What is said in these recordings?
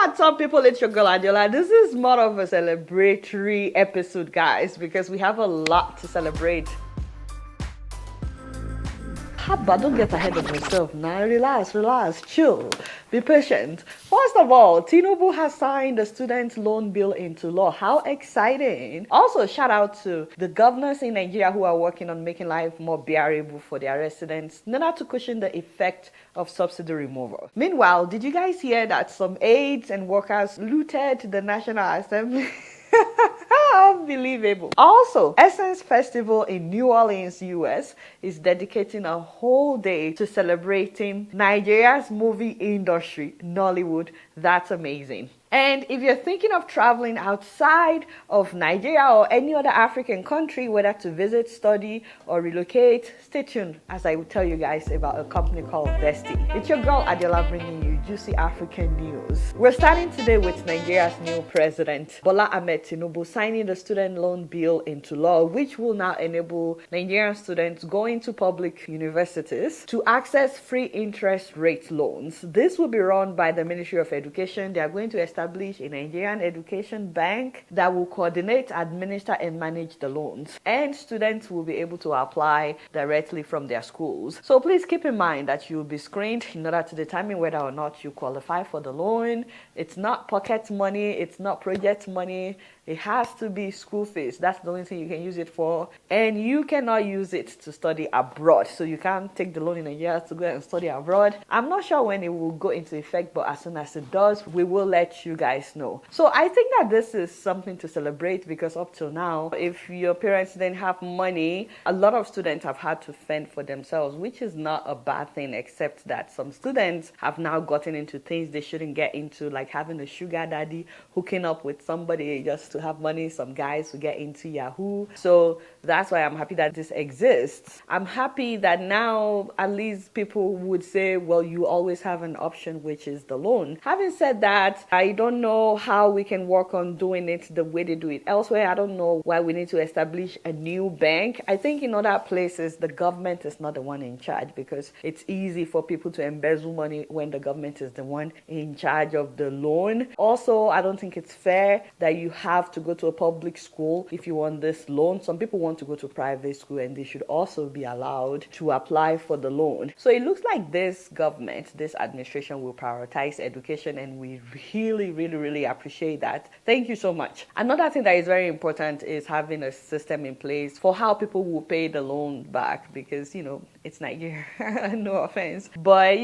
What's up, people? It's your girl Adeola. This is more of a celebratory episode, guys, because we have a lot to celebrate. But don't get ahead of yourself now. Relax, chill, be patient. First of all, Tinubu has signed the student loan bill into law. How exciting! Also, shout out to the governors in Nigeria who are working on making life more bearable for their residents in order to cushion the effect of subsidy removal. Meanwhile, did you guys hear that some aides and workers looted the National Assembly? Unbelievable. Also, Essence Festival in New Orleans, US is dedicating a whole day to celebrating Nigeria's movie industry, Nollywood. That's amazing. And if you're thinking of traveling outside of Nigeria or any other African country, whether to visit, study, or relocate, stay tuned as I will tell you guys about a company called Vesti. It's your girl Adeola bringing you juicy African news. We're starting today with Nigeria's new president, Bola Ahmed Tinubu, signing the student loan bill into law, which will now enable Nigerian students going to public universities to access free interest rate loans. This will be run by the Ministry of Education. They are going to establish a Nigerian education bank that will coordinate, administer, and manage the loans. And students will be able to apply directly from their schools. So please keep in mind that you'll be screened in order to determine whether or not you qualify for the loan. It's not pocket money, it's not project money. It has to be school fees. That's the only thing you can use it for. And you cannot use it to study abroad. So you can't take the loan in a year to go and study abroad. I'm not sure when it will go into effect, but as soon as it does, we will let you guys know. So I think that this is something to celebrate because up till now, if your parents didn't have money, a lot of students have had to fend for themselves, which is not a bad thing, except that some students have now gotten into things they shouldn't get into, like having a sugar daddy, hooking up with somebody just to have money. Some guys who get into Yahoo. So that's why I'm happy that this exists. I'm happy that now at least people would say, well, you always have an option, which is the loan. Having said that, I don't know how we can work on doing it the way they do it elsewhere. I don't know why we need to establish a new bank. I think in other places, the government is not the one in charge because it's easy for people to embezzle money when the government is the one in charge of the loan. Also, I don't think it's fair that you have to go to a public school if you want this loan. Some people want to go to private school and they should also be allowed to apply for the loan. So it looks like this government, this administration will prioritize education, and we really appreciate that. Thank you so much. Another thing that is very important is having a system in place for how people will pay the loan back because, it's Nigeria, no offense. But,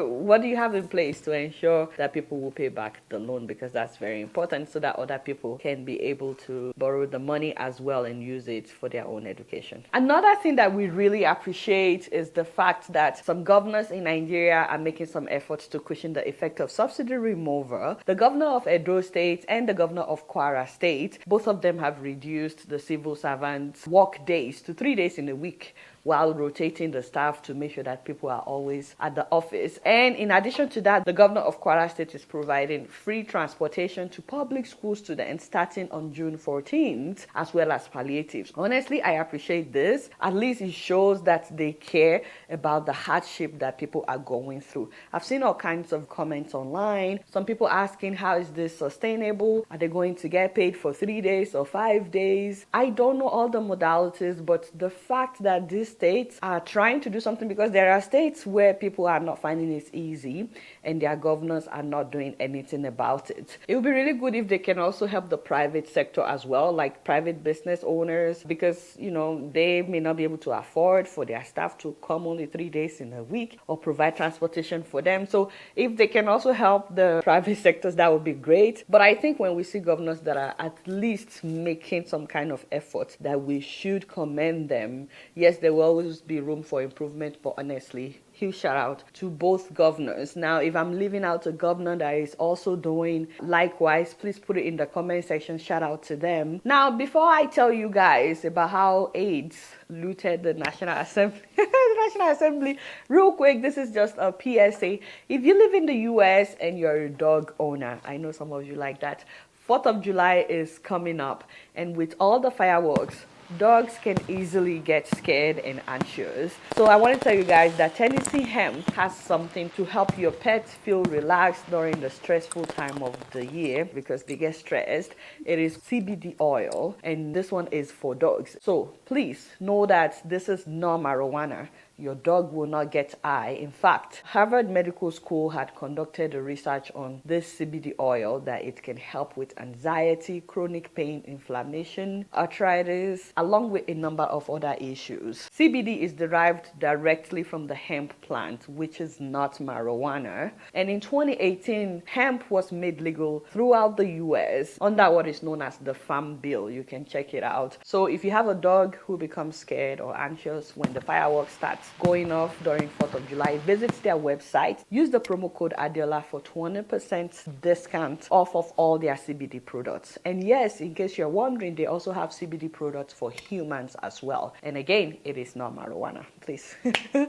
what do you have in place to ensure that people will pay back the loan? Because that's very important so that other people can be able to borrow the money as well and use it for their own education. Another thing that we really appreciate is the fact that some governors in Nigeria are making some efforts to cushion the effect of subsidy removal. The governor of Edo State and the governor of Kwara State, both of them have reduced the civil servants' work days to 3 days in a week, while rotating the staff to make sure that people are always at the office. And in addition to that, the governor of Kwara State is providing free transportation to public school students starting on June 14th, as well as palliatives. Honestly, I appreciate this. At least it shows that they care about the hardship that people are going through. I've seen all kinds of comments online. Some people asking, how is this sustainable? Are they going to get paid for 3 days or 5 days? I don't know all the modalities, but the fact that these states are trying to do something, because there are states where people are not finding it easy and their governors are not doing anything about it. It would be really good if they can also help the private sector as well, like private business owners, because they may not be able to afford for their staff to come only 3 days in a week or provide transportation for them. So if they can also help the private sectors, that would be great. But I think when we see governors that are at least making some kind of effort, that we should commend them. Yes, there will always be room for improvement, but honestly, huge shout out to both governors. Now, if I'm leaving out a governor that is also doing likewise, please put it in the comment section. Shout out to them. Now, before I tell you guys about how aides looted the National Assembly, real quick, this is just a PSA. If you live in the US and you're a dog owner, I know some of you like that. 4th of July is coming up, and with all the fireworks, dogs can easily get scared and anxious. So I want to tell you guys that Tennessee hemp has something to help your pets feel relaxed during the stressful time of the year because they get stressed. It is CBD oil, and this one is for dogs. So please know that this is not marijuana. Your dog will not get high. In fact, Harvard Medical School had conducted a research on this CBD oil that it can help with anxiety, chronic pain, inflammation, arthritis, along with a number of other issues. CBD is derived directly from the hemp plant, which is not marijuana. And in 2018, hemp was made legal throughout the US under what is known as the Farm Bill. You can check it out. So if you have a dog who becomes scared or anxious when the fireworks start going off during 4th of July, visit their website. Use the promo code Adeola for 20% discount off of all their CBD products. And yes, in case you're wondering, they also have CBD products for humans as well. And again, it is not marijuana, please.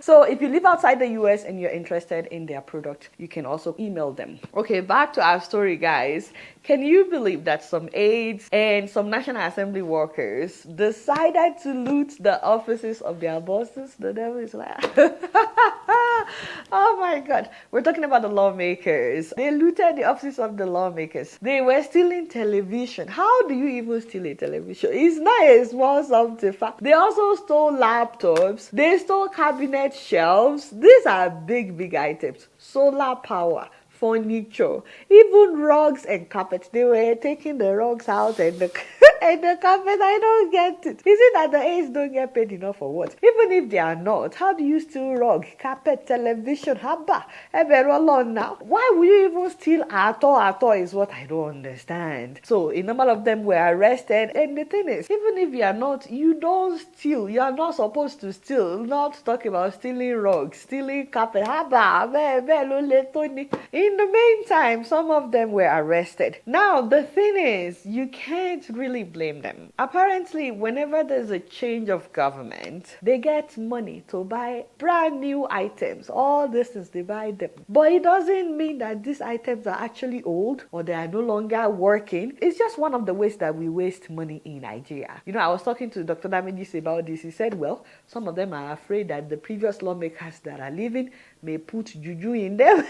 So if you live outside the US and you're interested in their product, you can also email them. Okay, back to our story, guys. Can you believe that some aides and some National Assembly workers decided to loot the offices of their bosses? The devil is like, oh my God. We're talking about the lawmakers. They looted the offices of the lawmakers. They were stealing television. How do you even steal a television? It's not a small something. They also stole laptops. They stole cabinet shelves. These are big, big items. Solar power, furniture, even rugs and carpets. They were taking the rugs out and the and the carpet. I don't get it. Is it that the aides don't get paid enough for what? Even if they are not, how do you steal rug, carpet, television? Haba, now. Why would you even steal at all is what I don't understand. So a number of them were arrested, and the thing is, even if you are not, you don't steal. You are not supposed to steal. Not talking about stealing rugs, stealing carpet. Haba, in the meantime, some of them were arrested. Now, the thing is, you can't really blame them. Apparently, whenever there's a change of government, they get money to buy brand new items. All this is they buy them. But it doesn't mean that these items are actually old or they are no longer working. It's just one of the ways that we waste money in Nigeria. You know, I was talking to Dr. Damidis about this. He said, well, some of them are afraid that the previous lawmakers that are leaving may put juju in them.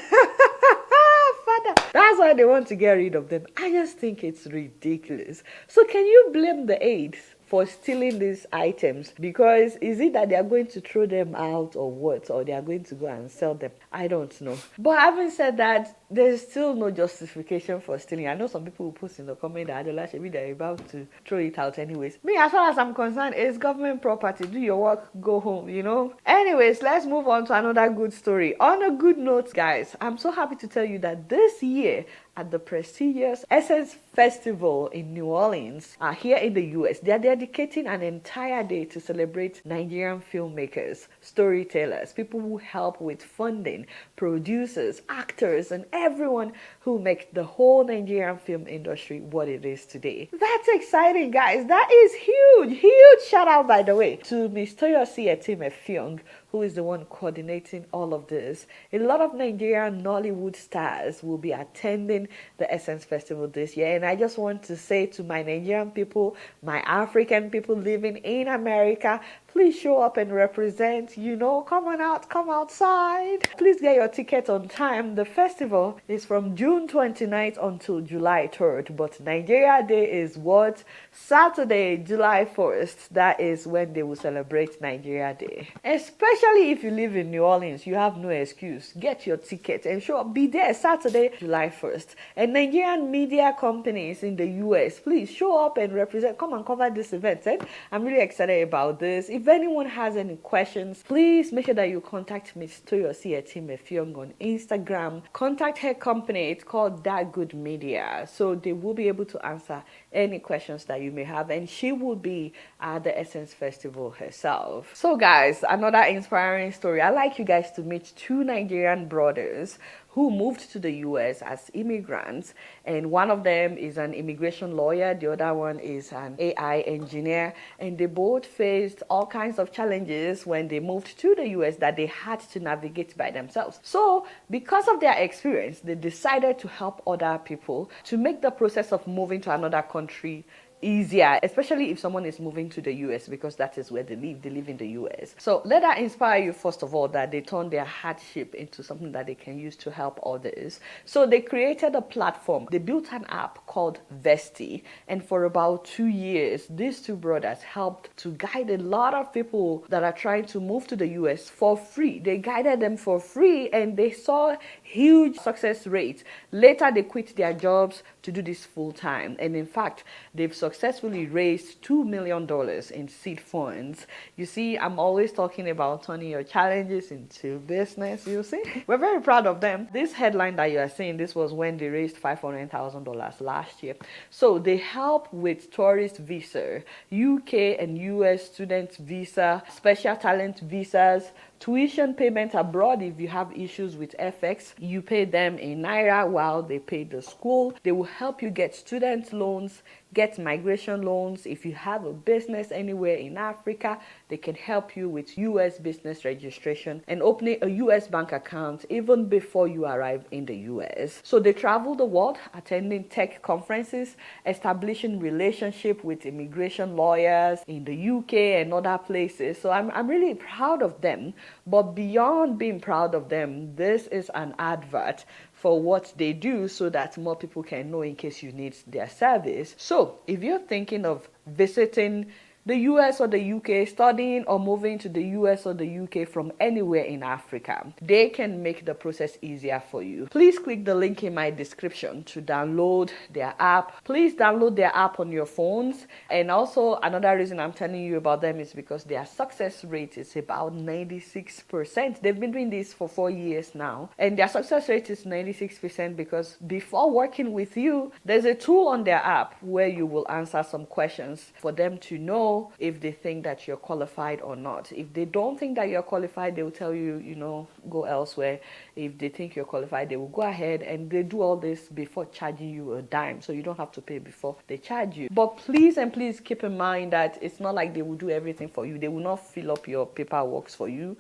That's why they want to get rid of them. I just think it's ridiculous. So can you blame the aides for stealing these items? Because is it that they are going to throw them out or what? Or they are going to go and sell them? I don't know. But having said that, there's still no justification for stealing. I know some people will post in the comment that Adeola should be they're about to throw it out anyways. Me, as far as I'm concerned, it's government property. Do your work, go home, you know? Anyways, let's move on to another good story. On a good note, guys, I'm so happy to tell you that this year at the prestigious Essence Festival in New Orleans, here in the US, they are dedicating an entire day to celebrate Nigerian filmmakers, storytellers, people who help with funding, producers, actors, and everyone who make the whole Nigerian film industry what it is today. That's exciting, guys. That is huge. Huge shout out, by the way, to Ms. Toyosi Etimefyong, who is the one coordinating all of this. A lot of Nigerian Nollywood stars will be attending the Essence Festival this year. And I just want to say to my Nigerian people, my African people living in America, please show up and represent, you know, come on out, come outside. Please get your ticket on time. The festival is from June 29th until July 3rd, but Nigeria Day is what? Saturday, July 1st. That is when they will celebrate Nigeria Day. Especially if you live in New Orleans, you have no excuse. Get your ticket and show up. Be there Saturday, July 1st. And Nigerian media companies in the US, please show up and represent. Come and cover this event. I'm really excited about this. If anyone has any questions, please make sure that you contact Ms. Toyosi Etimefyong on Instagram. Contact her company. It's called That Good Media. So they will be able to answer any questions that you may have, and she will be at the Essence Festival herself. So guys, another inspiring story. I'd like you guys to meet two Nigerian brothers who moved to the US as immigrants, and one of them is an immigration lawyer, the other one is an AI engineer, and they both faced all kinds of challenges when they moved to the US that they had to navigate by themselves. So because of their experience, they decided to help other people to make the process of moving to another country easier, especially if someone is moving to the US, because that is where they live. They live in the US. So let that inspire you, first of all, that they turn their hardship into something that they can use to help others. So they created a platform. They built an app called Vesti, and for about 2 years, these two brothers helped to guide a lot of people that are trying to move to the US for free. They guided them for free, and they saw huge success rates. Later, they quit their jobs to do this full time, and in fact, they've successfully raised $2 million in seed funds. You see, I'm always talking about turning your challenges into business. You see, we're very proud of them. This headline that you are seeing, this was when they raised $500,000 last year. So they help with tourist visa, UK and US student visa, special talent visas, tuition payment abroad. If you have issues with FX, you pay them in Naira while they pay the school. They will help you get student loans, get migration loans. If you have a business anywhere in Africa, they can help you with US business registration and opening a US bank account even before you arrive in the US. So they travel the world, attending tech conferences, establishing relationship with immigration lawyers in the UK and other places. So I'm really proud of them. But beyond being proud of them, this is an advert for what they do so that more people can know in case you need their service. So if you're thinking of visiting the US or the UK, studying or moving to the US or the UK from anywhere in Africa, they can make the process easier for you. Please click the link in my description to download their app. Please download their app on your phones. And also another reason I'm telling you about them is because their success rate is about 96%. They've been doing this for 4 years now. And their success rate is 96% because before working with you, there's a tool on their app where you will answer some questions for them to know if they think that you're qualified or not. If they don't think that you're qualified, they will tell you, go elsewhere. If they think you're qualified, they will go ahead, and they do all this before charging you a dime. So you don't have to pay before they charge you. But please keep in mind that it's not like they will do everything for you. They will not fill up your paperwork for you.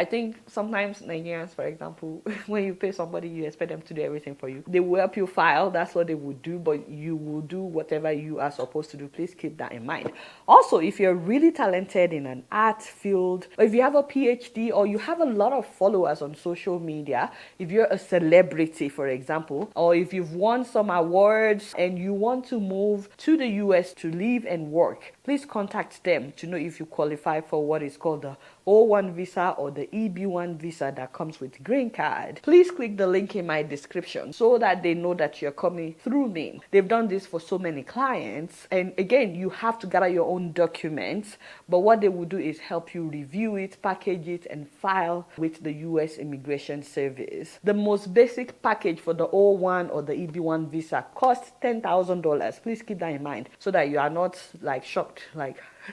I think sometimes Nigerians, for example, when you pay somebody, you expect them to do everything for you. They will help you file. That's what they would do, but you will do whatever you are supposed to do. Please keep that in mind. Also, if you're really talented in an art field, or if you have a PhD, or you have a lot of followers on social media, if you're a celebrity, for example, or if you've won some awards and you want to move to the US to live and work, please contact them to know if you qualify for what is called the O1 visa or the EB1 visa that comes with green card. Please click the link in my description so that they know that you're coming through me. They've done this for so many clients. And again, you have to gather your own documents, but what they will do is help you review it, package it, and file with the US Immigration Service. The most basic package for the O1 or the EB1 visa costs $10,000. Please keep that in mind so that you are not shocked,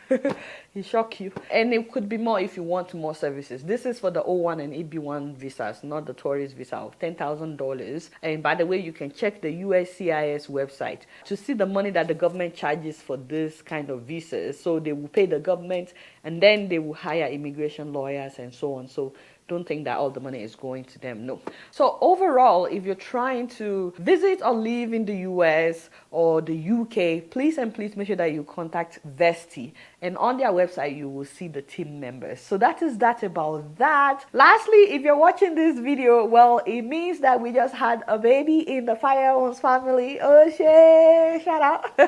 it shock you. And it could be more if you want more services. This is for the O1 and EB1 visas, not the tourist visa of $10,000. And by the way, you can check the USCIS website to see the money that the government charges for this kind of visas. So they will pay the government, and then they will hire immigration lawyers and so on. So don't think that all the money is going to them. No. So overall, if you're trying to visit or live in the US or the UK, please make sure that you contact Vesti. And on their website, you will see the team members. So that is that about that. Lastly, if you're watching this video, well, it means that we just had a baby in the Firearms family. Oh shit, shout out.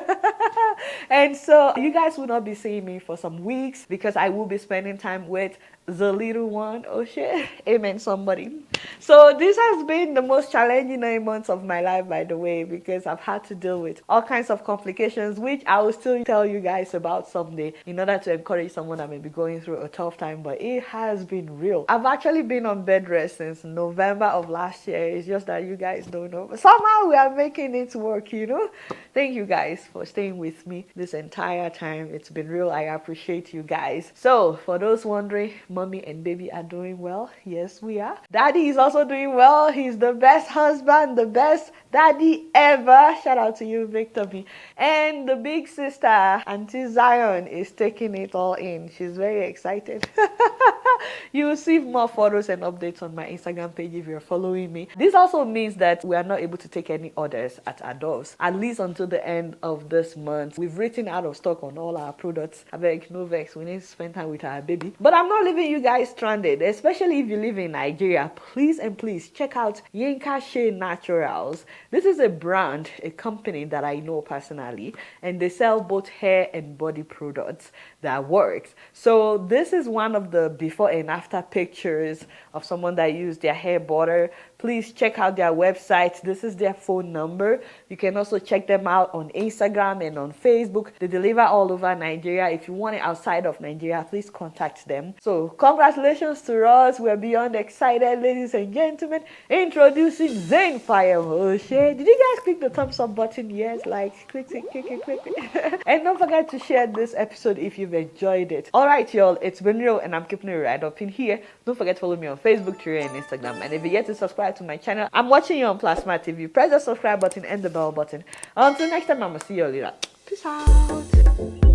And so you guys will not be seeing me for some weeks because I will be spending time with the little one. Oh shit, amen somebody. So this has been the most challenging 9 months of my life, by the way, because I've had to deal with all kinds of complications, which I will still tell you guys about someday in order to encourage someone that may be going through a tough time. But it has been real. I've actually been on bed rest since November of last year. It's just that you guys don't know, but somehow we are making it work. Thank you guys for staying with me this entire time. It's been real. I appreciate you guys. So for those wondering, mommy and baby are doing well. Yes, we are. Daddy is also doing well. He's the best husband, the best daddy ever. Shout out to you, Victor B. And the big sister, Auntie Zion, is taking it all in. She's very excited. You will see more photos and updates on my Instagram page if you're following me. This also means that we are not able to take any orders at our doors, at least until until the end of this month. We've written out of stock on all our products. I beg, no vex, we need to spend time with our baby. But I'm not leaving you guys stranded, especially if you live in Nigeria. Please and please check out Yinka Shea Naturals. This is a brand, a company that I know personally, and they sell both hair and body products that works. So this is one of the before and after pictures of someone that used their hair butter. Please check out their website. This is their phone number. You can also check them out on Instagram and on Facebook. They deliver all over Nigeria. If you want it outside of Nigeria, please contact them. So congratulations to us. We're beyond excited, ladies and gentlemen. Introducing Zane Fire Moshe. Did you guys click the thumbs up button? Yes, like click it. And don't forget to share this episode if you've enjoyed it. Alright y'all, it's been real and I'm keeping it right up in here. Don't forget to follow me on Facebook, Twitter and Instagram. And if you yet to subscribe to my channel, I'm watching you on Plasma TV. Press the subscribe button and the bell button. Until next time, I'm gonna see you later. Peace out.